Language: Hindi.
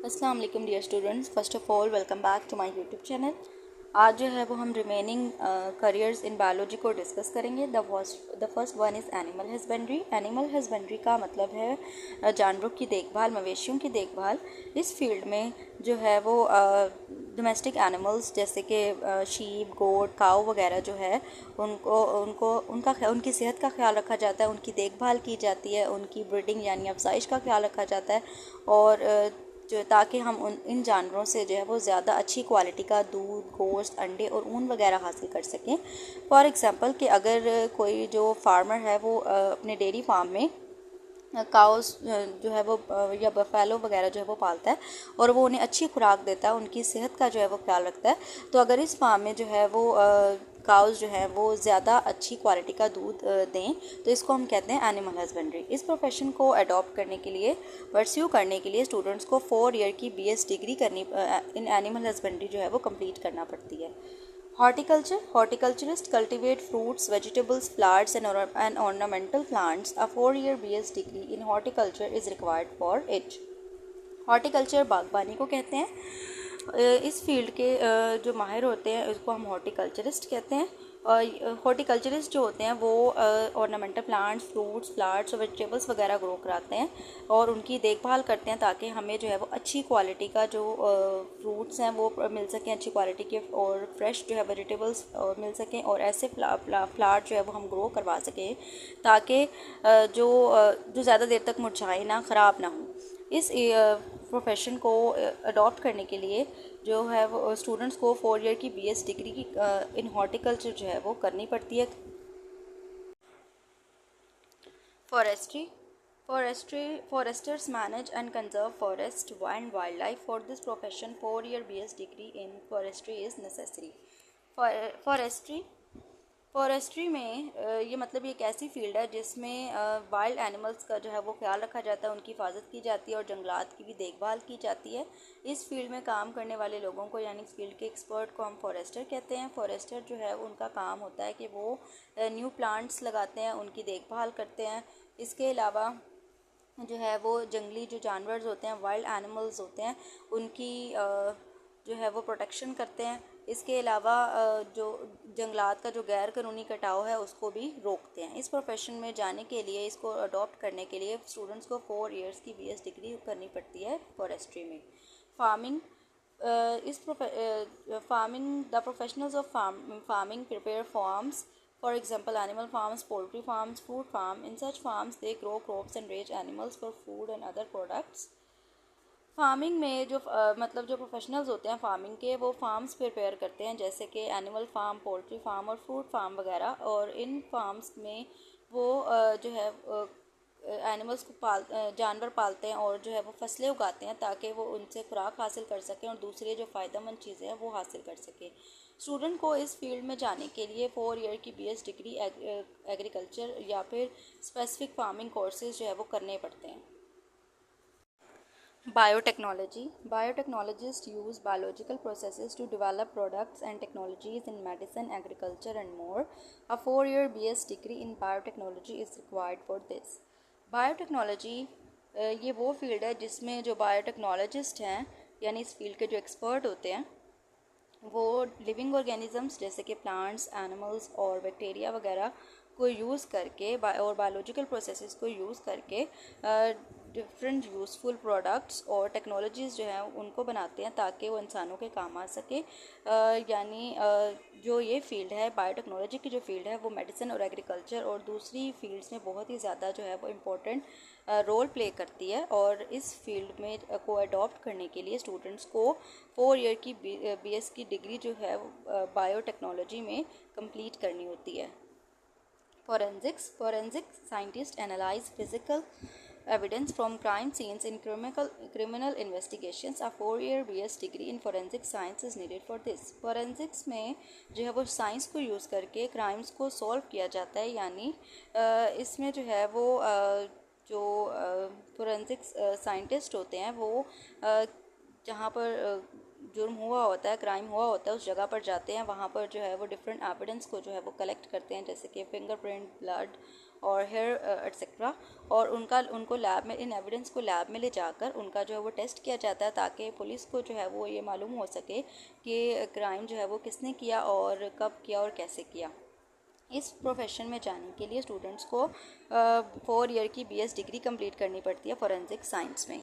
अस्सलाम वालेकुम dear students, first of all welcome back to my YouTube channel. आज जो है वो हम रिमेनिंग करियर्स इन बायोलॉजी को डिस्कस करेंगे। The first one is animal husbandry. Animal husbandry का मतलब है जानवरों की देखभाल, मवेशियों की देखभाल। इस फील्ड में जो है वो डोमेस्टिक एनिमल्स जैसे कि शीप, गोट, काऊ वगैरह जो है उनको उनको उनका उनकी सेहत का ख्याल रखा जाता है, उनकी देखभाल की जाती है, उनकी ब्रीडिंग यानी अफजाइश का ख्याल रखा जाता है और जो ताकि हम इन जानवरों से जो है वो ज़्यादा अच्छी क्वालिटी का दूध, गोश्त, अंडे और ऊन वगैरह हासिल कर सकें। फॉर एग्ज़ाम्पल कि अगर कोई जो फार्मर है वो अपने डेयरी फार्म में काउस जो है वो या बफेलो वगैरह जो है वो पालता है और वो उन्हें अच्छी खुराक देता है, उनकी सेहत का जो है वो ख्याल रखता है। तो अगर इस फार्म में जो है वो काउस जो है वो ज़्यादा अच्छी क्वालिटी का दूध दें तो इसको हम कहते हैं एनिमल हस्बेंड्री। इस प्रोफेशन को अडॉप्ट करने के लिए, परस्यू करने के लिए स्टूडेंट्स को 4 ईयर की BS डिग्री करनी इन एनिमल हस्बेंड्री जो है वो कंप्लीट करना पड़ती है। Horticulture. Horticulturists cultivate fruits, vegetables, flowers, and ornamental plants. A 4 year BS degree in horticulture is required for it. Horticulture बागबानी को कहते हैं। इस फील्ड के जो माहिर होते हैं उसको हम हॉर्टिकल्चरिस्ट कहते हैं। और हॉर्टिकल्चरिस्ट जो होते हैं वो ऑर्नामेंटल प्लांट्स, फ्रूट्स, फ्लावर्स और वेजिटेबल्स वगैरह ग्रो कराते हैं और उनकी देखभाल करते हैं ताकि हमें जो है वो अच्छी क्वालिटी का जो फ्रूट्स हैं वो मिल सकें, अच्छी क्वालिटी के, और फ्रेश जो है वेजिटेबल्स मिल सकें और ऐसे फ्लावर जो है वो हम ग्रो करवा सकें ताकि जो ज़्यादा देर तक मुरझाए ना, ख़राब ना हो। इस प्रोफेशन को अडॉप्ट करने के लिए जो है वो स्टूडेंट्स को 4 ईयर की BS डिग्री की इन हॉर्टिकल्चर जो है वो करनी पड़ती है। Forestry. Foresters manage and conserve forest and wildlife. For this profession, 4 year BS degree in forestry is necessary. Forestry. Forestry में ये मतलब ये एक ऐसी फील्ड है जिसमें वाइल्ड एनिमल्स का जो है वो ख्याल रखा जाता है, उनकी हिफाजत की जाती है और जंगलात की भी देखभाल की जाती है। इस फील्ड में काम करने वाले लोगों को यानी इस फील्ड के एक्सपर्ट को हम फॉरेस्टर कहते हैं। फॉरेस्टर जो है उनका काम होता है कि वो न्यू प्लांट्स लगाते हैं, उनकी देखभाल करते हैं। इसके अलावा जो है वो जंगली जो जानवर होते हैं, वाइल्ड एनिमल्स होते हैं, उनकी जो है वो प्रोटेक्शन करते हैं। इसके अलावा जो जंगलात का जो गैर कानूनी कटाव है उसको भी रोकते हैं। इस प्रोफेशन में जाने के लिए, इसको अडॉप्ट करने के लिए स्टूडेंट्स को 4 ईयर्स की BS डिग्री करनी पड़ती है फॉरेस्ट्री में। Farming. Farming. The professionals of farming prepare farms. For example, animal farms, poultry farms, fruit farm. In such farms, they grow crops and raise animals for food and other products. Farming में जो मतलब जो प्रोफेशनल्स होते हैं फार्मिंग के, वो फार्म्स प्रिपेयर करते हैं जैसे कि एनिमल फार्म, पोल्ट्री फार्म और फ्रूट फार्म वगैरह। और इन फार्म्स में वो जो है एनिमल्स को जानवर पालते हैं और जो है वो फसलें उगाते हैं ताकि वो उनसे खुराक हासिल कर सकें और दूसरी जो फ़ायदेमंद चीज़ें हैं वो हासिल कर सकें। स्टूडेंट को इस फील्ड में जाने के लिए 4 ईयर की BS डिग्री एग्रीकल्चर या फिर स्पेसिफिक फार्मिंग कोर्सेज जो है वो करने पड़ते हैं। Biotechnology. Biotechnologists use biological processes to develop products and technologies in medicine, agriculture, and more. A 4 year BS degree in biotechnology is required for this. Biotechnology ये वो फील्ड है जिसमें जो बायोटेक्नोलॉजिस्ट हैं यानी इस फील्ड के जो एक्सपर्ट होते हैं वो लिविंग ऑर्गेनिजम्स जैसे कि प्लांट्स, एनिमल्स और बैक्टीरिया वगैरह को यूज़ करके और बायोलॉजिकल प्रोसेसेस को यूज़ करके डिफरेंट यूज़फुल प्रोडक्ट्स और टेक्नोलॉजीज़ जो हैं उनको बनाते हैं ताकि वो इंसानों के काम आ सके। यानी जो ये फील्ड है, बायोटेक्नोलॉजी की जो फील्ड है, वो मेडिसिन और एग्रीकल्चर और दूसरी फील्ड्स में बहुत ही ज़्यादा जो है वो इम्पोर्टेंट रोल प्ले करती है। और इस फील्ड में को अडॉप्ट करने के लिए स्टूडेंट्स को 4 ईयर की BS की डिग्री जो है बायोटेक्नोलॉजी में कंप्लीट करनी होती है। Forensics. Forensic scientists analyze physical evidence from crime scenes in criminal investigations. A 4 year BS degree in forensic science is needed for this. Forensics में जो है वो साइंस को यूज़ करके क्राइम्स को सॉल्व किया जाता है। यानी इसमें जो है वो जो फोरेंसिक्स साइंटिस्ट होते हैं वो जहाँ पर जुर्म हुआ होता है, क्राइम हुआ होता है, उस जगह पर जाते हैं। वहाँ पर जो है वो डिफरेंट एविडेंस को जो है वो कलेक्ट करते हैं जैसे कि फिंगरप्रिंट, ब्लड और हेयर एट्सेट्रा, और उनको लैब में, इन एविडेंस को लैब में ले जाकर उनका जो है वो टेस्ट किया जाता है, ताकि पुलिस को जो है वो ये मालूम हो सके कि क्राइम जो है वो किसने किया और कब किया और कैसे किया। इस प्रोफेशन में जाने के लिए स्टूडेंट्स को 4 ईयर की BS डिग्री कंप्लीट करनी पड़ती है फॉरेंसिक साइंस में।